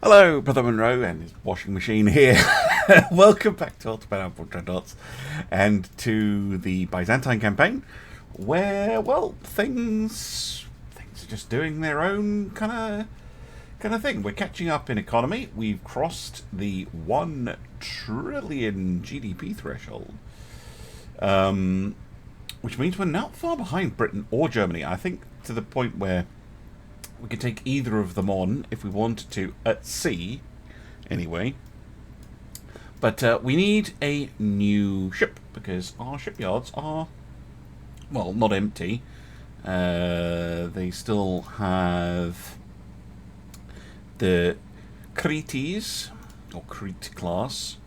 Hello, Brother Monroe and his washing machine here. Welcome back to Ultimate Dots and to the Byzantine campaign, where, well, things are just doing their own kind of thing. We're catching up in economy. We've crossed the 1 trillion GDP threshold, which means we're not far behind Britain or Germany. I think to the point where we could take either of them on if we wanted to, at sea, anyway. But we need a new ship, because our shipyards are, well, not empty. They still have the Cretes, or Crete class,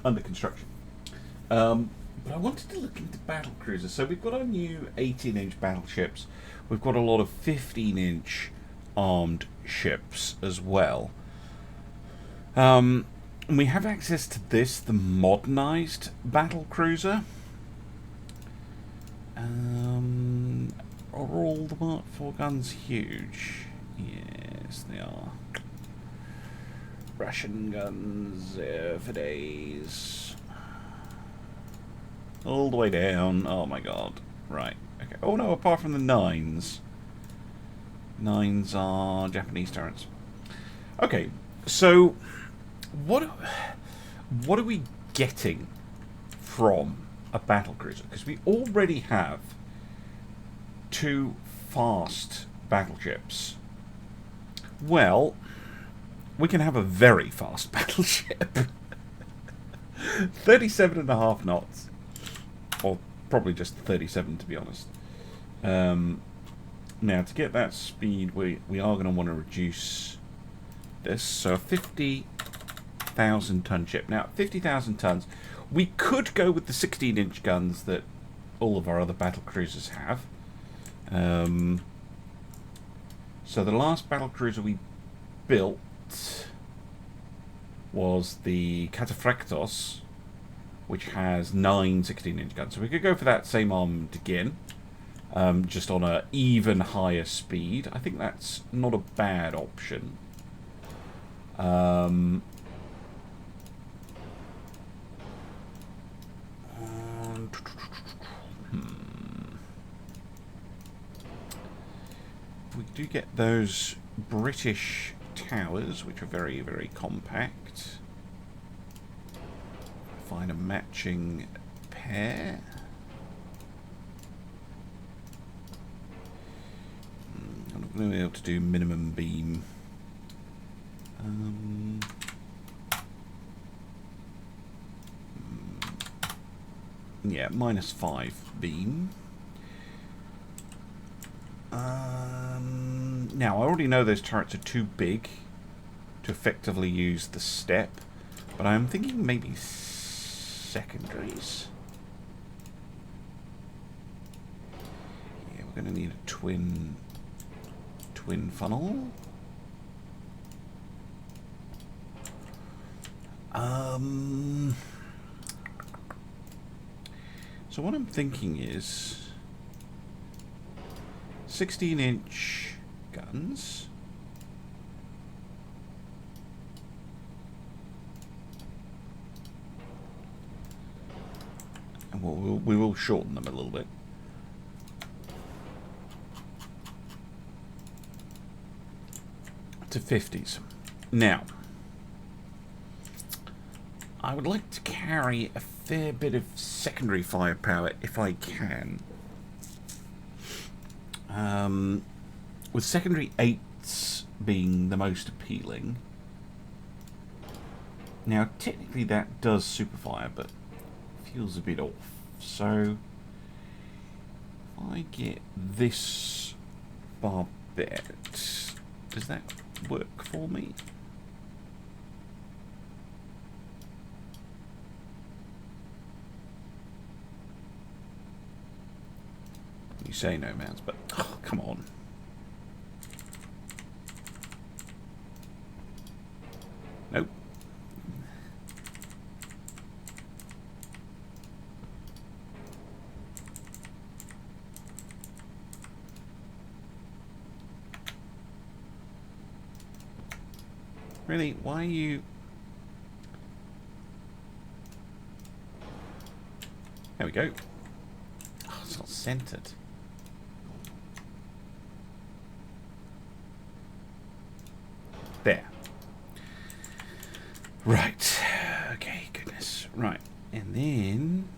under construction. But I wanted to look into battlecruisers. So we've got our new 18-inch battleships. We've got a lot of 15-inch armed ships as well. And we have access to this, the modernized battlecruiser. Are all the Mark IV guns huge? Yes, they are. Russian guns for days. All the way down. Oh my god. Right. Okay. Oh no, apart from the 9s. 9s are Japanese turrets. Okay, so what are we getting from a battlecruiser? Because we already have 2 fast battleships. Well, we can have a very fast battleship. 37.5 knots. Or probably just 37, to be honest. Now, to get that speed, we are going to want to reduce this. So a 50,000 ton ship. Now, 50,000 tons. We could go with the 16-inch guns that all of our other battlecruisers have. So the last battlecruiser we built was the Cataphractos, which has 9 16-inch guns. So we could go for that same armament again, just on an even higher speed. I think that's not a bad option. We do get those British towers, which are very, very compact. Find a matching pair. I'm not going to be able to do minimum beam. Yeah, -5 beam. Now, I already know those turrets are too big to effectively use the step, but I'm thinking maybe secondaries. Yeah, we're going to need a twin funnel. So what I'm thinking is 16-inch guns. And we will shorten them a little bit. To 50s. Now, I would like to carry a fair bit of secondary firepower if I can. With secondary 8s being the most appealing. Now, technically that does superfire, but feels a bit off. So, if I get this barbette, does that work for me? You say no, Mounts, but oh, come on. Nope. Really? Why are you... There we go. Oh, it's not centered. There. Right. Okay, goodness. Right. And then...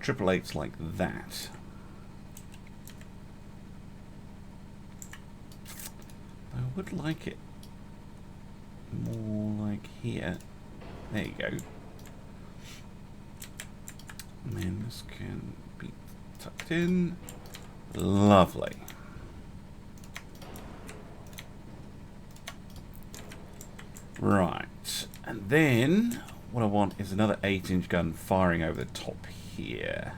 888's like that. I would like it more like here. There you go. And then this can be tucked in. Lovely. Right. And then what I want is another 8-inch gun firing over the top here.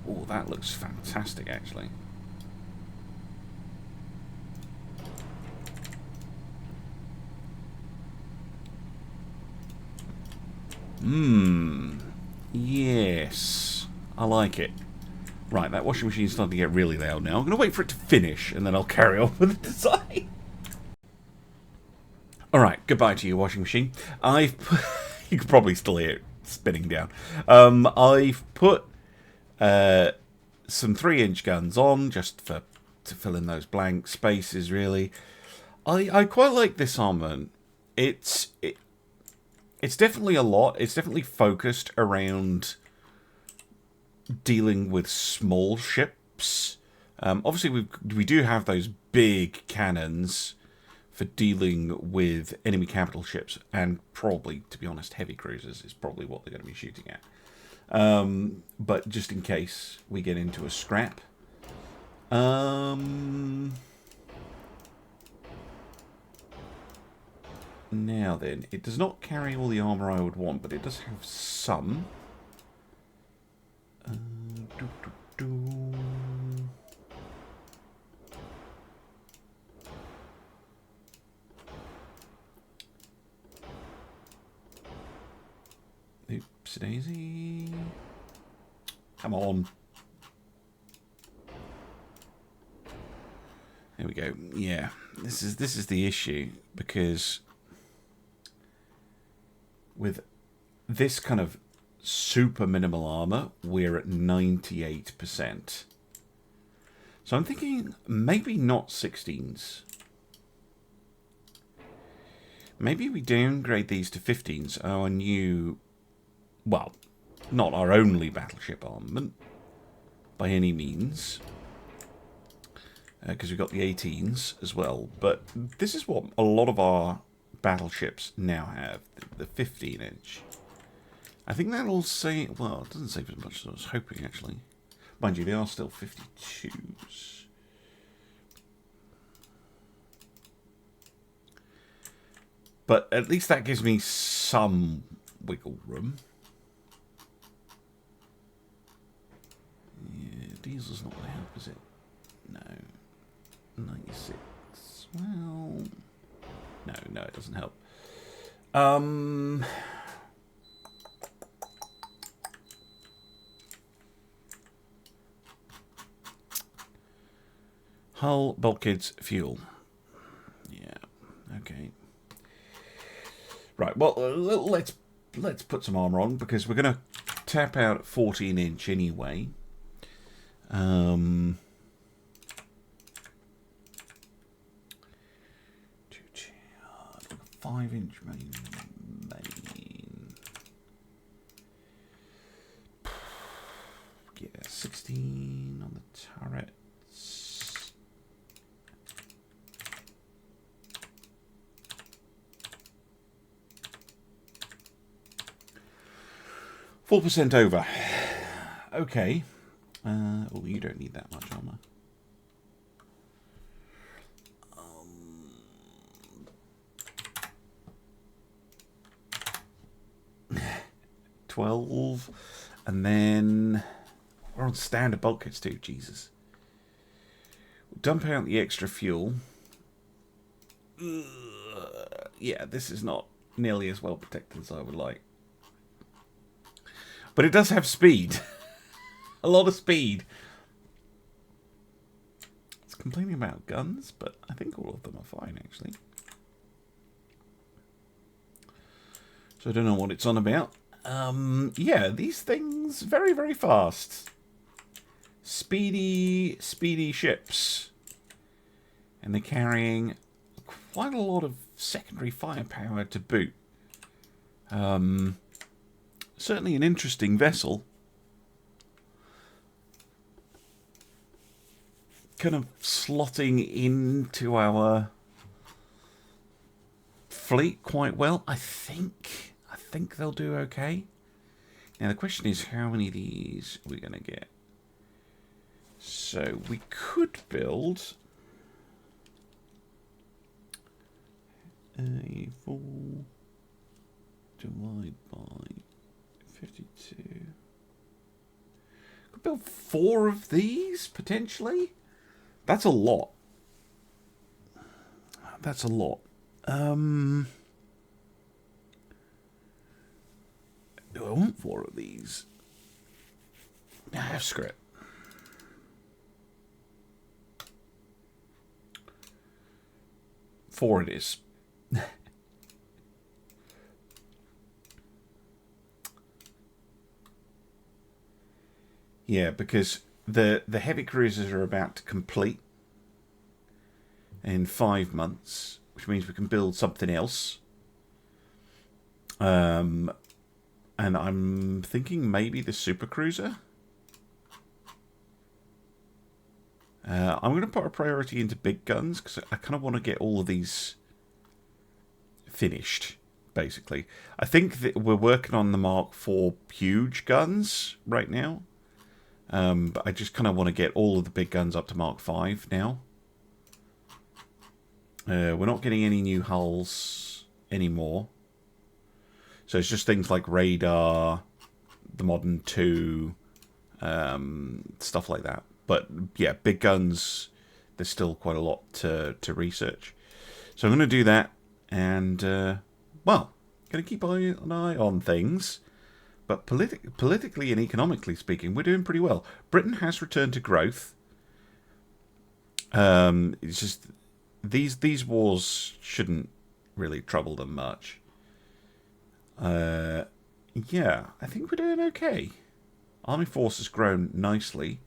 Oh, that looks fantastic, actually. Yes. I like it. Right, that washing machine's starting to get really loud now. I'm going to wait for it to finish, and then I'll carry on with the design. Alright, goodbye to you, washing machine. You can probably still hear it spinning down. I've put some 3-inch guns on, just to fill in those blank spaces, really. I quite like this armament. It's definitely a lot. It's definitely focused around dealing with small ships. Obviously, we do have those big cannons for dealing with enemy capital ships, and probably, to be honest, heavy cruisers is probably what they're going to be shooting at. But just in case we get into a scrap. Now then, it does not carry all the armour I would want, but it does have some. Oops, daisy. Come on. There we go. Yeah, this is the issue, because with this kind of super minimal armor, we're at 98%. So I'm thinking maybe not 16s. Maybe we downgrade these to 15s. Our new, well, not our only battleship armament by any means, because we've got the 18s as well. But this is what a lot of our battleships now have, the 15-inch. I think that'll save, well, it doesn't save as much as I was hoping, actually. Mind you, they are still 52s. But at least that gives me some wiggle room. Yeah, diesel's not going to help, is it? No. 96. Well, no, it doesn't help. Hull, bulkheads, fuel. Yeah, okay. Right, well, let's put some armour on, because we're going to tap out at 14-inch anyway. 5-inch main. Yeah, 16 on the turrets. 4% over. Okay. Oh, you don't need that much armor. 12, and then we're on standard bulkheads too. Jesus. Dump out the extra fuel. Yeah, this is not nearly as well protected as I would like. But it does have speed. A lot of speed. It's complaining about guns, but I think all of them are fine, actually. So I don't know what it's on about. Yeah, these things, very, very fast. Speedy, speedy ships. And they're carrying quite a lot of secondary firepower to boot. Certainly an interesting vessel. Kind of slotting into our fleet quite well, I think they'll do okay. Now the question is, how many of these are we going to get? So we could build a 4 divided by 52. Could build 4 of these potentially. That's a lot. That's a lot. Do I want 4 of these? Nah, screw it. Four it is. Yeah, because the heavy cruisers are about to complete in 5 months, which means we can build something else. And I'm thinking maybe the supercruiser. I'm going to put a priority into big guns because I kind of want to get all of these finished, basically. I think that we're working on the Mark IV huge guns right now. But I just kind of want to get all of the big guns up to Mark V now. We're not getting any new hulls anymore. So it's just things like radar, the Modern 2, stuff like that. But yeah, big guns, there's still quite a lot to research. So I'm going to do that. And, well, going to keep an eye on things. But politically and economically speaking, we're doing pretty well. Britain has returned to growth. It's just these wars shouldn't really trouble them much. Yeah, I think we're doing okay. Army force has grown nicely,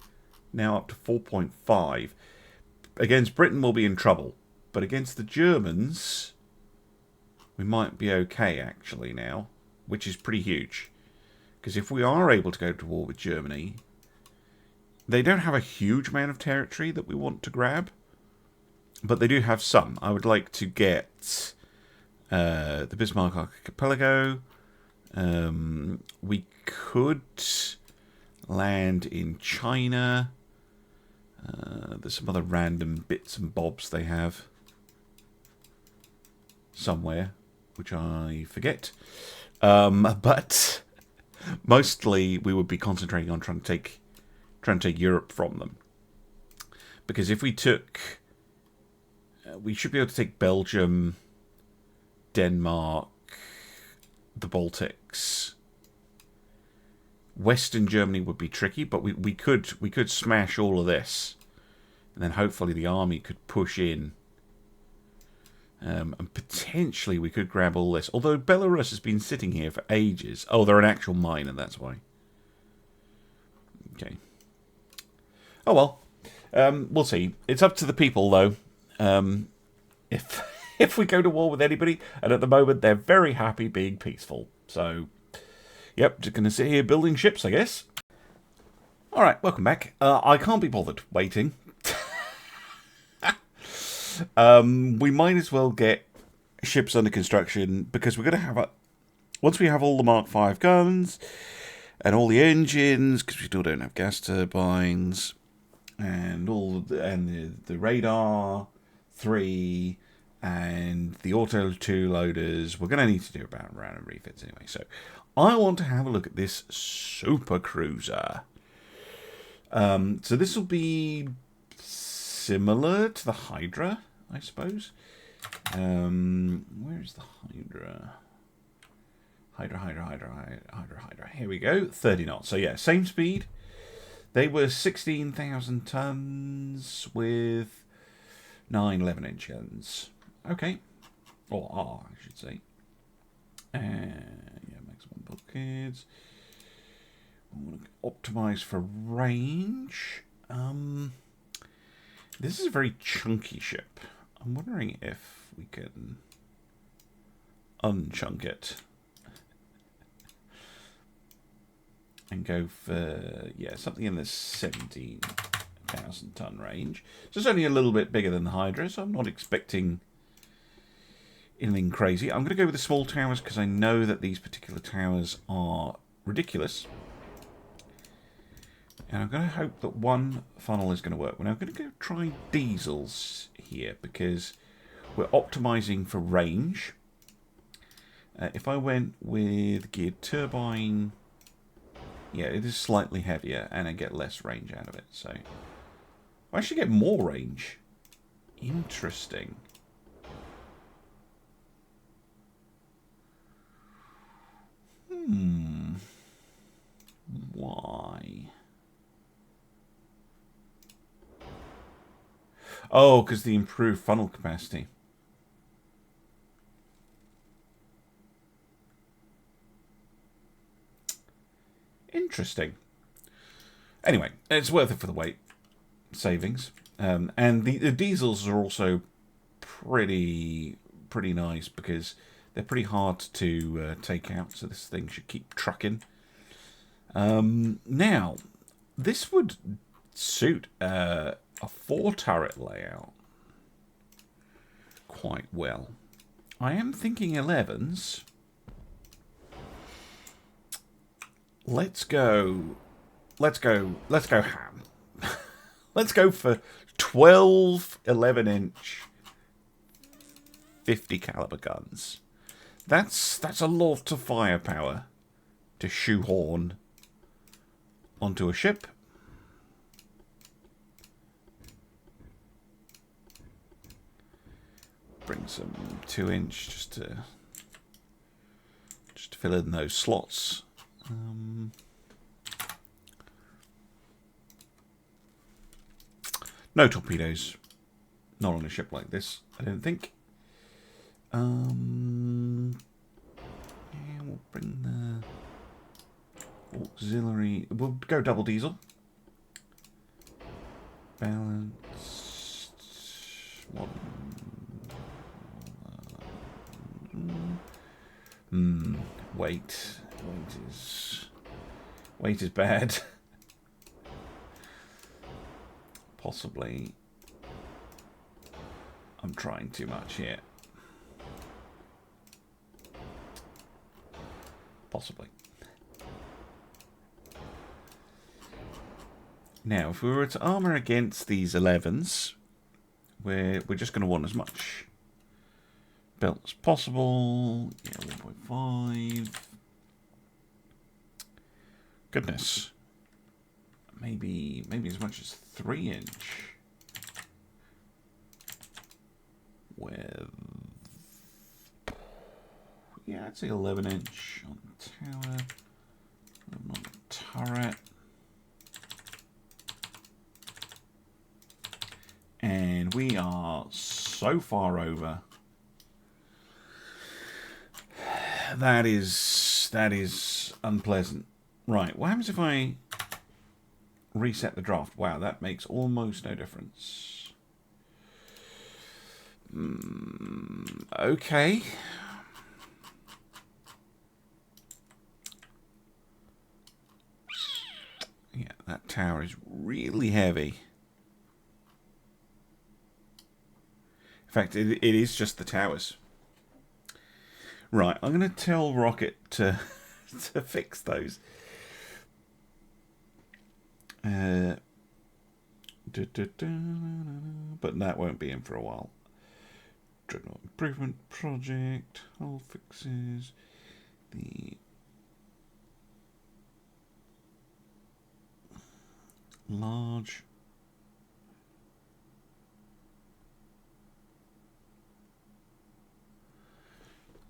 now up to 4.5. Against Britain, we'll be in trouble, but against the Germans, we might be okay actually now, which is pretty huge. Because if we are able to go to war with Germany, they don't have a huge amount of territory that we want to grab, but they do have some. I would like to get the Bismarck Archipelago. We could land in China. There's some other random bits and bobs they have somewhere, which I forget. But mostly we would be concentrating on trying to take Europe from them. Because if we took... we should be able to take Belgium, Denmark, the Baltics. Western Germany would be tricky, but we could smash all of this. And then hopefully the army could push in. And potentially we could grab all this. Although Belarus has been sitting here for ages. Oh, they're an actual miner, that's why. Okay. Oh well. We'll see. It's up to the people, though. If we go to war with anybody, and at the moment they're very happy being peaceful. So, yep, just going to sit here building ships, I guess. Alright, welcome back. I can't be bothered waiting. We might as well get ships under construction, because we're going to have once we have all the Mark V guns and all the engines, because we still don't have gas turbines, and the radar 3 and the auto 2 loaders, we're going to need to do about random refits anyway. So I want to have a look at this super cruiser. So this will be similar to the Hydra, I suppose. Where is the Hydra? Hydra. Here we go. 30 knots. So yeah, same speed. They were 16,000 tons with 9 11-inch guns. Okay. Or R, I should say. Yeah, maximum bulkheads. I want to optimize for range. This is a very chunky ship. I'm wondering if we can unchunk it and go for, yeah, something in the 17,000 ton range. So it's only a little bit bigger than the Hydra, so I'm not expecting anything crazy. I'm going to go with the small towers because I know that these particular towers are ridiculous. And I'm going to hope that one funnel is going to work. Well, I'm going to go try diesels here because we're optimizing for range. If I went with geared turbine, yeah, it is slightly heavier and I get less range out of it. So I actually get more range. Interesting. Why? Oh, because the improved funnel capacity. Interesting. Anyway, it's worth it for the weight savings. And the diesels are also pretty nice because they're pretty hard to take out, so this thing should keep trucking. Now, this would suit a 4-turret layout quite well. I am thinking 11s. Let's go ham. Let's go for 12 11-inch 50 caliber guns. That's a lot of firepower to shoehorn onto a ship. Bring some 2-inch just to fill in those slots. No torpedoes. Not on a ship like this, I don't think. Yeah, we'll bring the auxiliary. We'll go double diesel. Balanced. Weight is bad. Possibly I'm trying too much here. Possibly. Now, if we were to armour against these 11s, we're just going to want as much belt as possible. Yeah, 1.5. Goodness. Maybe as much as 3-inch. With, yeah, I'd say 11-inch on the tower, 11 on the turret. And we are so far over. That is unpleasant. Right, what happens if I reset the draft? Wow, that makes almost no difference. Okay. Yeah, that tower is really heavy. In fact, it is just the towers. Right, I'm going to tell Rocket to fix those. But that won't be in for a while. Dreadnought improvement project, hull fixes, the large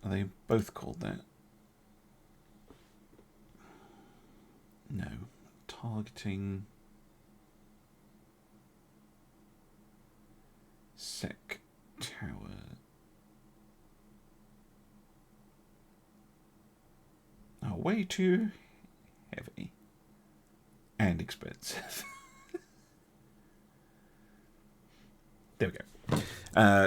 are they both called that? targeting sec tower. Oh, way too heavy and expensive. There we go.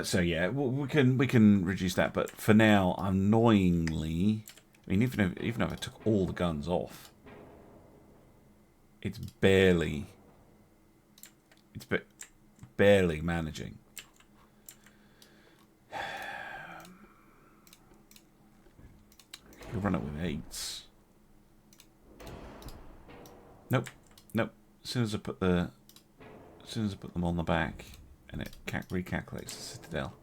So yeah, we can reduce that, but for now, annoyingly, I mean, even if I took all the guns off, it's barely managing. You run it with 8s. Nope. As soon as I put them on the back, and it recalculates the citadel.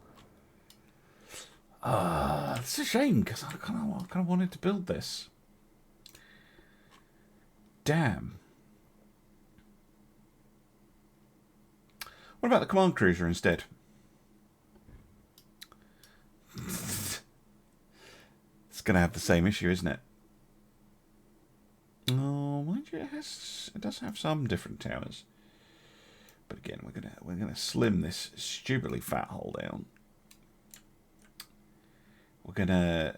It's a shame because I kind of wanted to build this. Damn. What about the command cruiser instead? It's going to have the same issue, isn't it? Oh, mind you, it does have some different towers. But again, we're gonna slim this stupidly fat hull down. We're gonna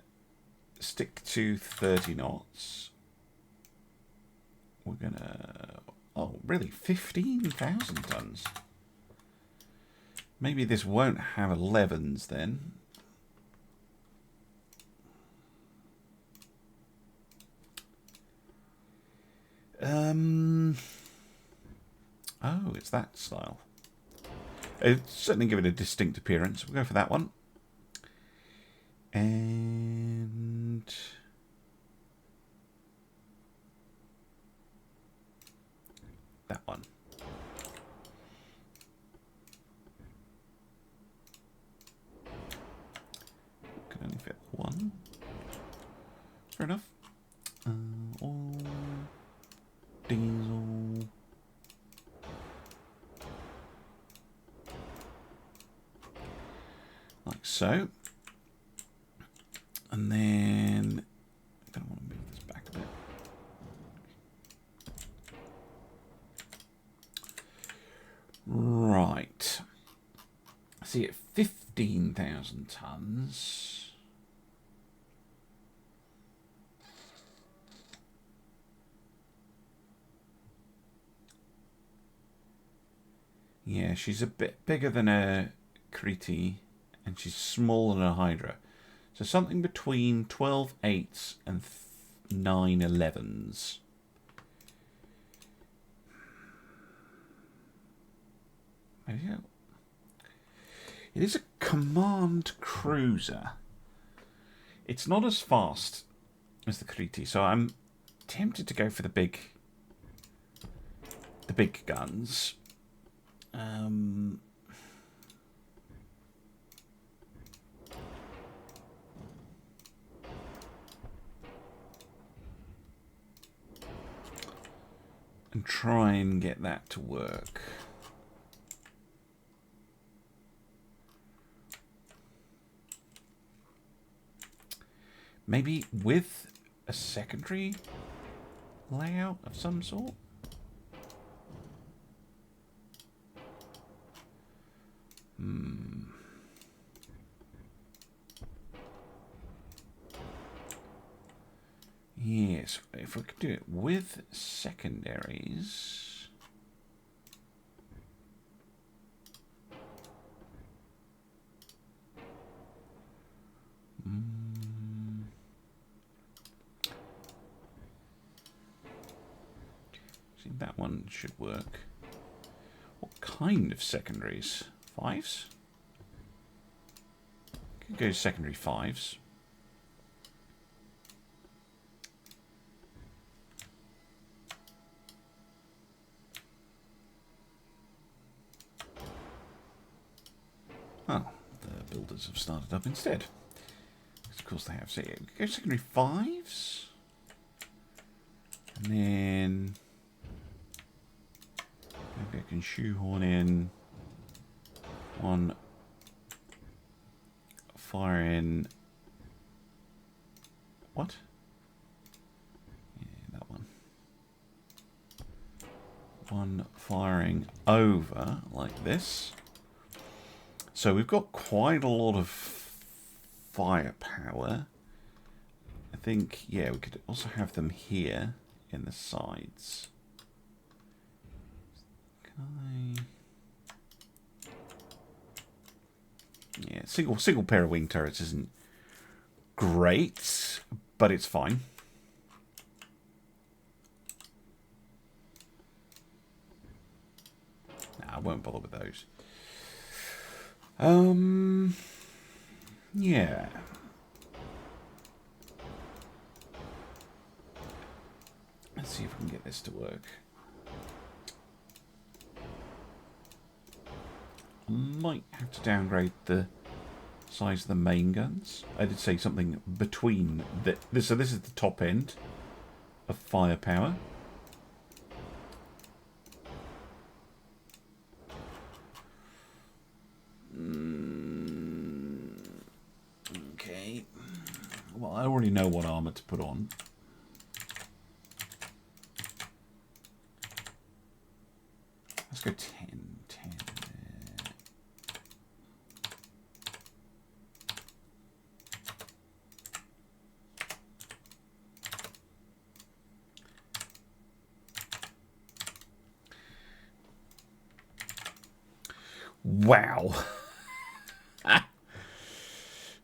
stick to 30 knots. We're gonna really 15,000 tons. Maybe this won't have 11s then. Oh, it's that style. It's certainly give it a distinct appearance. We'll go for that one. And that one. Can only fit one. Fair enough. All diesel. Like so. And then I don't want to move this back a bit. Right. See, at 15,000 tons. Yeah, she's a bit bigger than a Crete, and she's smaller than a Hydra. So something between 12 8s and 9 11s. Maybe it is a command cruiser. It's not as fast as the Crete, so I'm tempted to go for the big guns. And try and get that to work. Maybe with a secondary layout of some sort? Yes, if we could do it with secondaries. See, that one should work. What kind of secondaries? 5s? Could go secondary 5s. Oh, the builders have started up instead. Of course they have. So yeah, go secondary 5s. And then maybe I can shoehorn in one fire in. What? Yeah, that one. one firing over like this. So we've got quite a lot of firepower. I think, yeah, we could also have them here in the sides. Can I... Yeah, single pair of wing turrets isn't great, but it's fine. Nah, I won't bother with those. Yeah. Let's see if we can get this to work. I might have to downgrade the size of the main guns. I did say something between this. So this is the top end of firepower. Okay. Well, I already know what armor to put on. Let's go 10. Wow.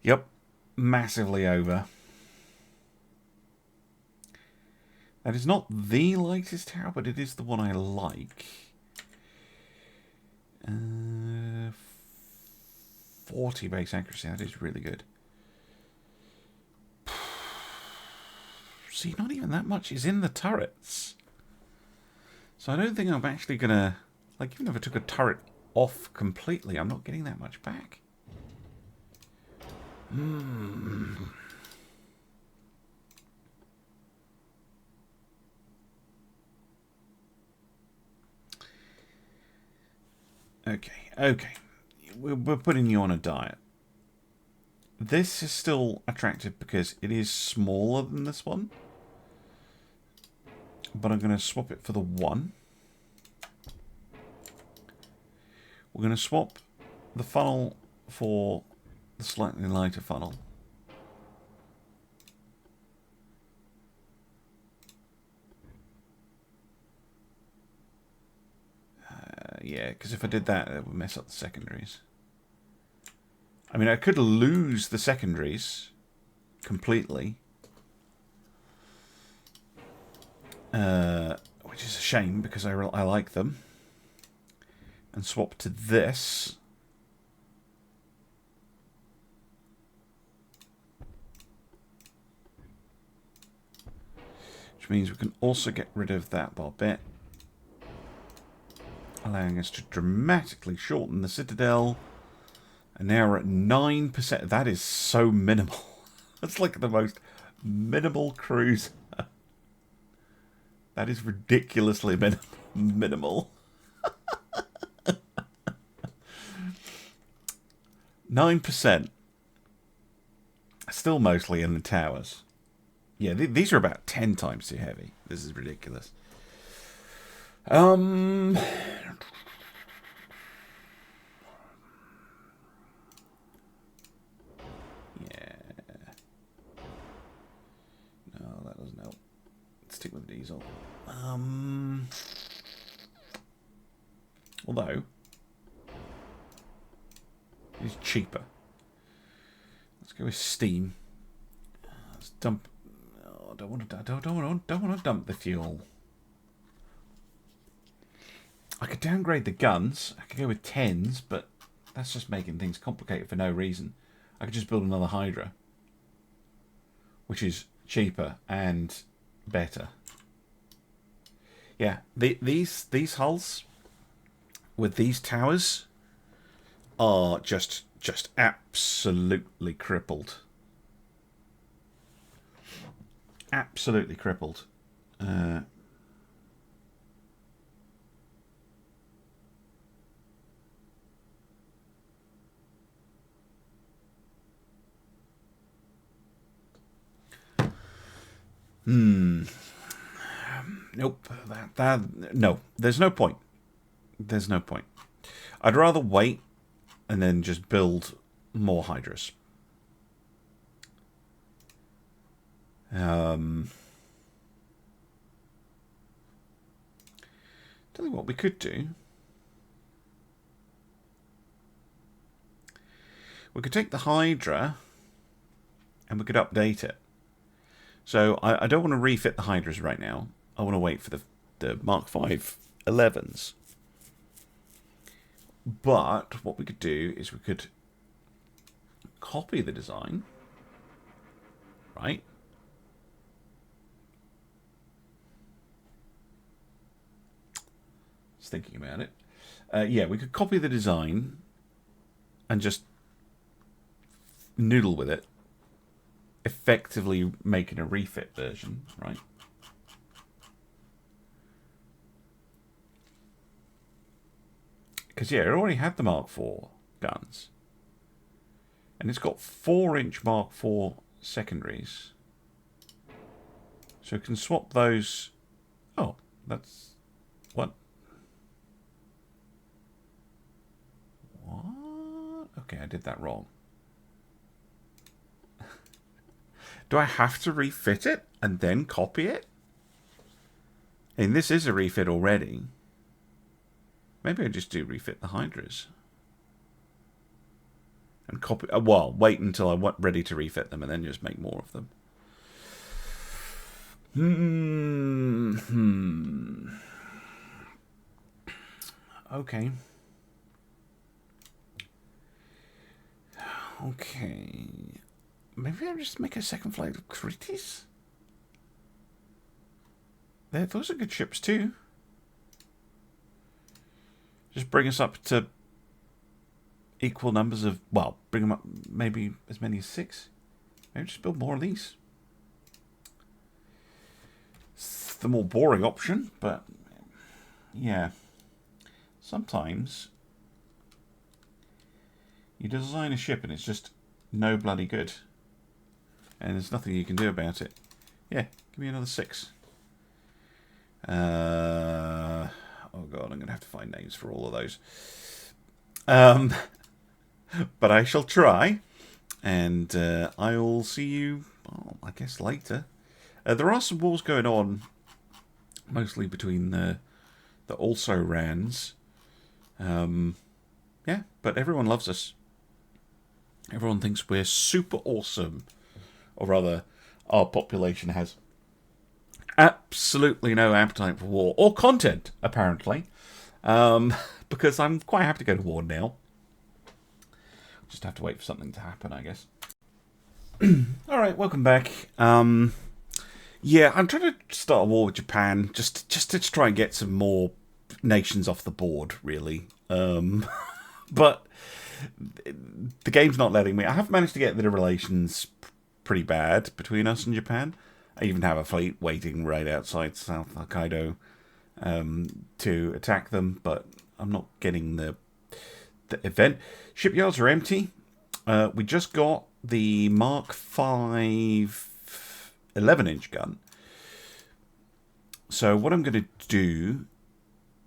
Yep. Massively over. That is not the lightest tower, but it is the one I like. 40 base accuracy. That is really good. See, not even that much is in the turrets. So I don't think I'm actually going to... Like, even if I took a turret off completely, I'm not getting that much back. Okay. We're putting you on a diet. This is still attractive because it is smaller than this one. But I'm going to swap it for the 1. We're going to swap the funnel for the slightly lighter funnel. Yeah, because if I did that, it would mess up the secondaries. I mean, I could lose the secondaries completely. Which is a shame, because I like them. And swap to this. Which means we can also get rid of that barbette, allowing us to dramatically shorten the citadel. And now we're at 9%. That is so minimal. That's like the most minimal cruiser. That is ridiculously minimal. 9%. Still mostly in the towers. Yeah, these are about 10 times too heavy. This is ridiculous. Yeah. No, that doesn't help. Let's stick with diesel. Although it's cheaper. Let's go with steam. Let's dump. Oh, don't want to dump the fuel. I could downgrade the guns. I could go with 10s, but that's just making things complicated for no reason. I could just build another Hydra, which is cheaper and better. Yeah, these hulls with these towers are just absolutely crippled. Absolutely crippled. Nope. No. There's no point. There's no point. I'd rather wait and then just build more Hydras. Tell you what we could do. We could take the Hydra and we could update it. So I don't want to refit the Hydras right now. I want to wait for the Mark V 11s. But what we could do is we could copy the design, right? Just thinking about it. Yeah, we could copy the design and just noodle with it, effectively making a refit version, right? Because, yeah, it already had the Mark IV guns. And it's got 4-inch Mark IV secondaries. So we can swap those. Oh, that's... What? What? Okay, I did that wrong. Do I have to refit it and then copy it? And this is a refit already. Maybe I just do refit the Hydras. And copy... well, wait until I'm ready to refit them and then just make more of them. Okay. Okay. Maybe I'll just make a second flight of Critis? Those are good ships too. Just bring us up to equal numbers of... well, bring them up maybe as many as 6. Maybe just build more of these. It's the more boring option, but... yeah. Sometimes... you design a ship and it's just no bloody good. And there's nothing you can do about it. Yeah, give me another 6. Oh god, I'm going to have to find names for all of those. But I shall try. And I will see you, well, I guess, later. There are some wars going on, mostly between the also-rans. Yeah, but everyone loves us. Everyone thinks we're super awesome. Or rather, our population has absolutely no appetite for war. Or content, apparently. Because I'm quite happy to go to war now. Just have to wait for something to happen, I guess. Alright, welcome back. Yeah, I'm trying to start a war with Japan. Just to try and get some more nations off the board, really. But the game's not letting me. I have managed to get the relations pretty bad between us and Japan. I even have a fleet waiting right outside South Hokkaido to attack them, but I'm not getting the event. Shipyards are empty. We just got the Mark V 11-inch gun. So what I'm going to do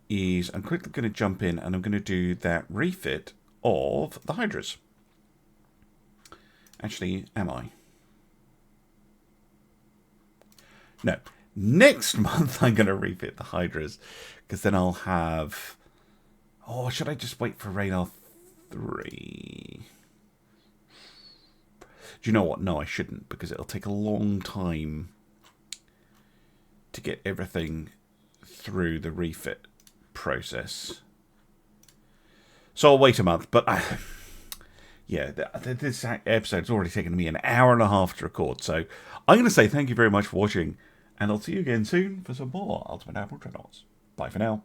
is I'm quickly going to jump in and I'm going to do that refit of the Hydras. Actually, am I? No. Next month I'm going to refit the Hydras because then I'll have... oh, should I just wait for Radar 3? Do you know what? No, I shouldn't because it'll take a long time to get everything through the refit process. So I'll wait a month, but yeah, this episode's already taken me an hour and a half to record, so I'm going to say thank you very much for watching, and I'll see you again soon for some more Ultimate Admiral Dreadnoughts. Bye for now.